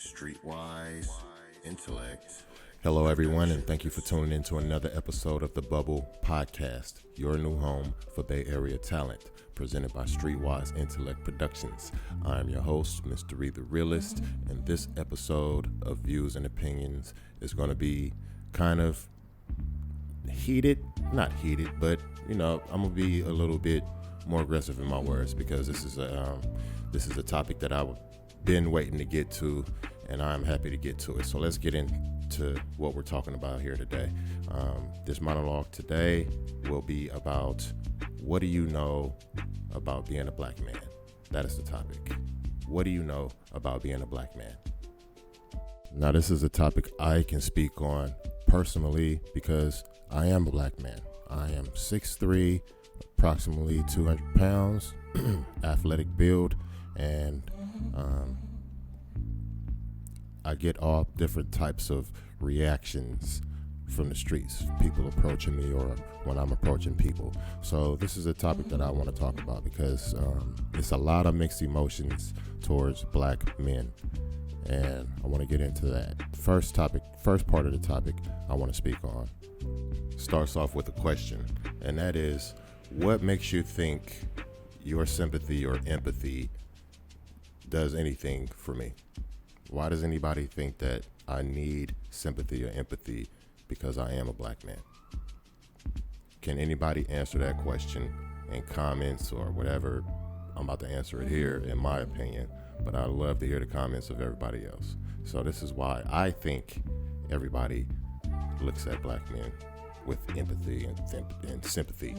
Streetwise intellect. Hello, everyone, and thank you for tuning in to another episode of the Bubble Podcast, your new home for Bay Area talent, presented by Streetwise Intellect Productions. I am your host, Mr. Reed the Realist, and this episode of Views and Opinions is going to be kind of heated, not heated, but, I'm going to be a little bit more aggressive in my words because this is a topic that I've been waiting to get to, and I'm happy to get to it. So let's get into what we're talking about here today. This monologue today will be about what do you know about being a black man? That is the topic. What do you know about being a black man? Now, this is a topic I can speak on personally because I am a black man. I am 6'3", approximately 200 pounds, athletic build, and I get all different types of reactions from the streets, people approaching me or when I'm approaching people. So this is a topic that I want to talk about because it's a lot of mixed emotions towards black men, and I want to get into that. First part of the topic I want to speak on starts off with a question, and that is, what makes you think your sympathy or empathy does anything for me? Why does anybody think that I need sympathy or empathy because I am a black man? Can anybody answer that question in comments or whatever? I'm about to answer it here, in my opinion, but I'd love to hear the comments of everybody else. So this is why I think everybody looks at black men with empathy and sympathy.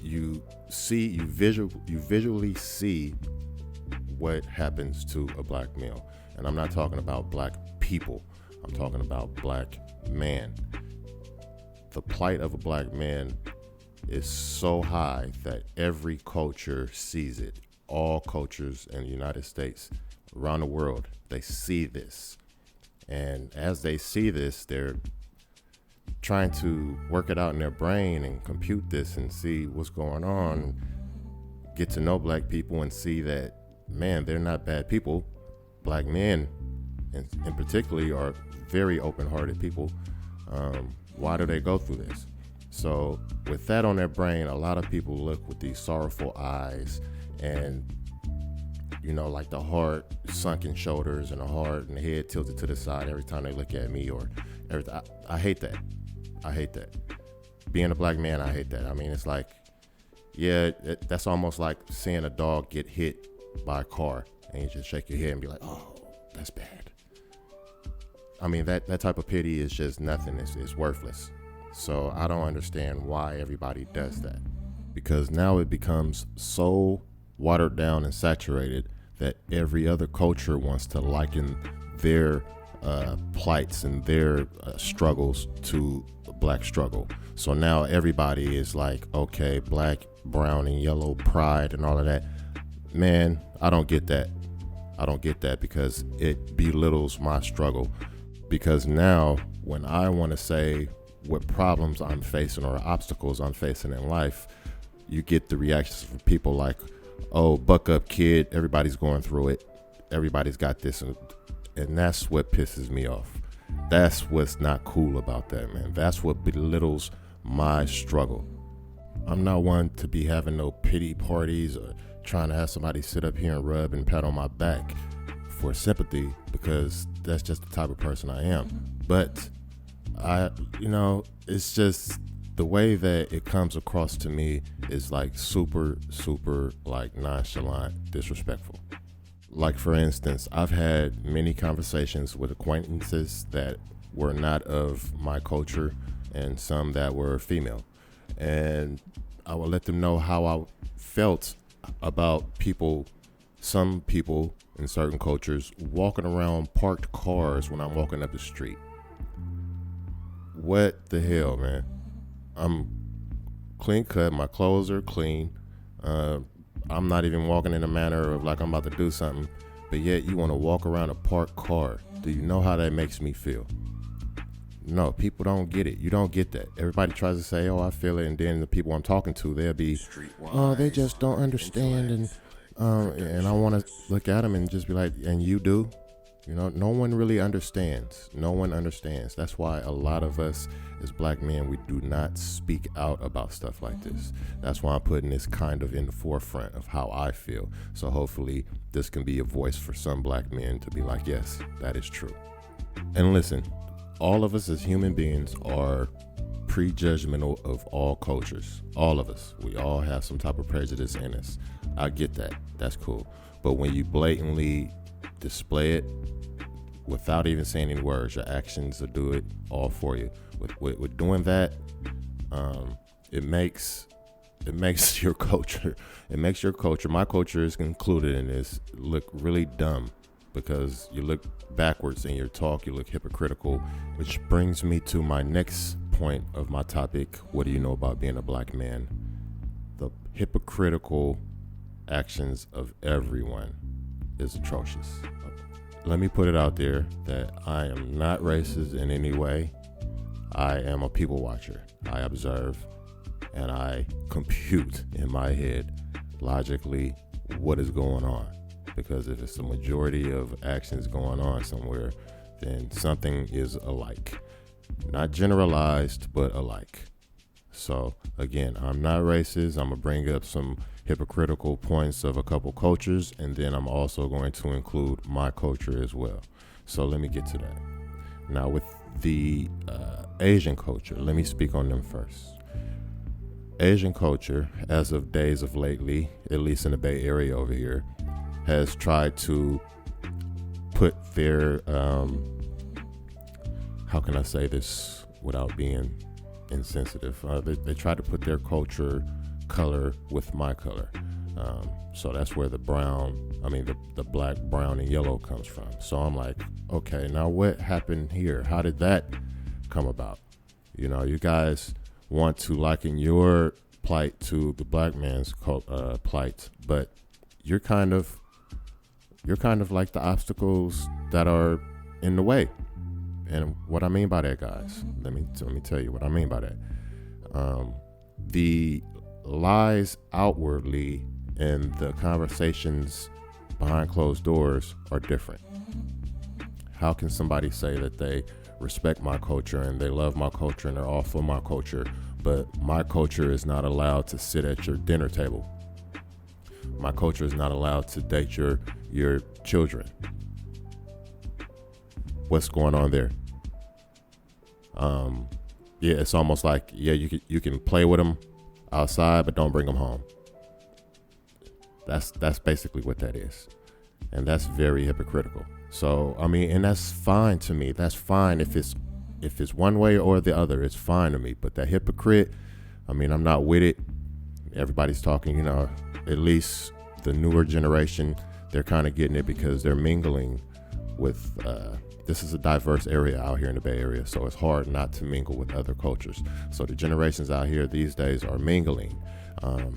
You visually see what happens to a black male. And I'm not talking about black people. I'm talking about black man. The plight of a black man is so high that every culture sees it. All cultures in the United States, around the world, they see this. And as they see this, they're trying to work it out in their brain and compute this and see what's going on, get to know black people and see that, man, they're not bad people. Black men, in particularly, are very open-hearted people. Why do they go through this? So with that on their brain, a lot of people look with these sorrowful eyes and, like the hard sunken shoulders and the heart and the head tilted to the side every time they look at me or everything. I hate that. I hate that. Being a black man, I hate that. I mean, it's like, that's almost like seeing a dog get hit by a car and you just shake your head and be like, oh, that's bad. I mean, that type of pity is just nothing. It's worthless. So I don't understand why everybody does that, because now it becomes so watered down and saturated that every other culture wants to liken their plights and their struggles to black struggle. So now everybody is like, okay, black, brown, and yellow pride and all of that. Man, I don't get that. I don't get that because it belittles my struggle. Because now when I want to say what problems I'm facing or obstacles I'm facing in life, you get the reactions from people like, oh, buck up, kid. Everybody's going through it. Everybody's got this. And that's what pisses me off. That's what's not cool about that, man. That's what belittles my struggle. I'm not one to be having no pity parties or trying to have somebody sit up here and rub and pat on my back for sympathy, because that's just the type of person I am. But it's just the way that it comes across to me is like super, super like nonchalant, disrespectful. Like, for instance, I've had many conversations with acquaintances that were not of my culture and some that were female. And I will let them know how I felt about some people in certain cultures walking around parked cars when I'm walking up the street. What the hell, man? I'm clean cut. My clothes are clean. I'm not even walking in a manner of like I'm about to do something, but yet you want to walk around a parked car. Do you know how that makes me feel? No, people don't get it. You don't get that. Everybody tries to say, oh, I feel it. And then the people I'm talking to, they'll be, oh, they just don't understand. And And I want to look at them and just be like, and you do? You know, no one really understands. No one understands. That's why a lot of us as black men, we do not speak out about stuff like this. That's why I'm putting this kind of in the forefront of how I feel. So hopefully this can be a voice for some black men to be like, yes, that is true. And listen, all of us as human beings are prejudgmental of all cultures. All of us. We all have some type of prejudice in us. I get that. That's cool. But when you blatantly display it without even saying any words, your actions will do it all for you. With doing that, it makes your culture, my culture is included in this, look really dumb, because you look backwards in your talk, you look hypocritical, which brings me to my next point of my topic. What do you know about being a black man? The hypocritical actions of everyone is atrocious. Let me put it out there that I am not racist in any way. I am a people watcher. I observe and I compute in my head logically what is going on. Because if it's the majority of actions going on somewhere, then something is alike. Not generalized, but alike. So again, I'm not racist. I'm gonna bring up some hypocritical points of a couple cultures, and then I'm also going to include my culture as well. So let me get to that. Now with the Asian culture, let me speak on them first. Asian culture, as of days of lately, at least in the Bay Area over here, has tried to put their, how can I say this without being insensitive? They try to put their culture color with my color. So that's where the black, brown, and yellow comes from. So I'm like, okay, now what happened here? How did that come about? You know, you guys want to liken your plight to the black man's plight, but you're kind of like the obstacles that are in the way. And what I mean by that, guys, let me tell you what I mean by that. The lies outwardly and the conversations behind closed doors are different. How can somebody say that they respect my culture and they love my culture and they're all for my culture, but my culture is not allowed to sit at your dinner table? My culture is not allowed to date your children. What's going on there? Yeah, it's almost like, yeah, you can play with them outside, but don't bring them home. That's basically what that is, and that's very hypocritical. So I mean, and that's fine to me. That's fine if it's one way or the other. It's fine to me. But that hypocrite, I mean, I'm not with it. Everybody's talking, you know, at least the newer generation, they're kind of getting it because they're mingling with. This is a diverse area out here in the Bay Area, so it's hard not to mingle with other cultures. So the generations out here these days are mingling.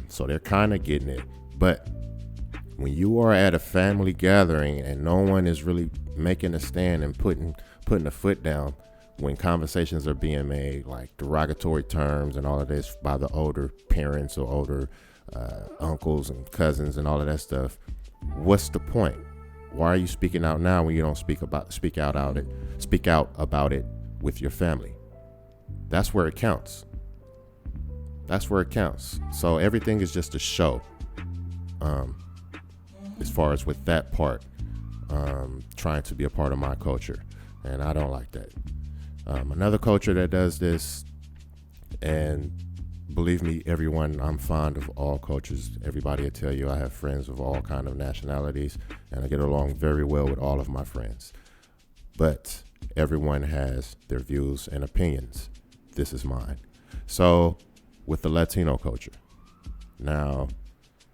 So they're kind of getting it. But when you are at a family gathering and no one is really making a stand and putting a foot down, when conversations are being made, like derogatory terms and all of this by the older parents or older uncles and cousins and all of that stuff, what's the point? Why are you speaking out now when you don't speak out about it with your family? That's where it counts. That's where it counts. So everything is just a show. As far as with that part, trying to be a part of my culture, and I don't like that. Another culture that does this, and believe me, everyone, I'm fond of all cultures. Everybody will tell you I have friends of all kind of nationalities, and I get along very well with all of my friends. But everyone has their views and opinions. This is mine. So with the Latino culture, now,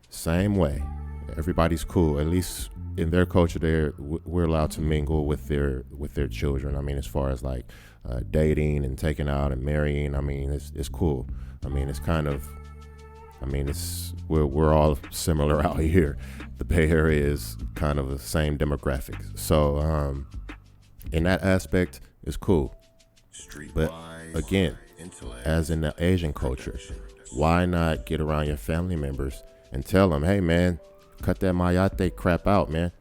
same way. Everybody's cool. At least in their culture, we're allowed to mingle with their children. I mean, as far as like dating and taking out and marrying, I mean, it's cool. I mean, it's kind of, I mean, we're all similar out here. The Bay Area is kind of the same demographics. So in that aspect, it's cool. But again, as in the Asian culture, why not get around your family members and tell them, hey man, Cut that mayate crap out, man.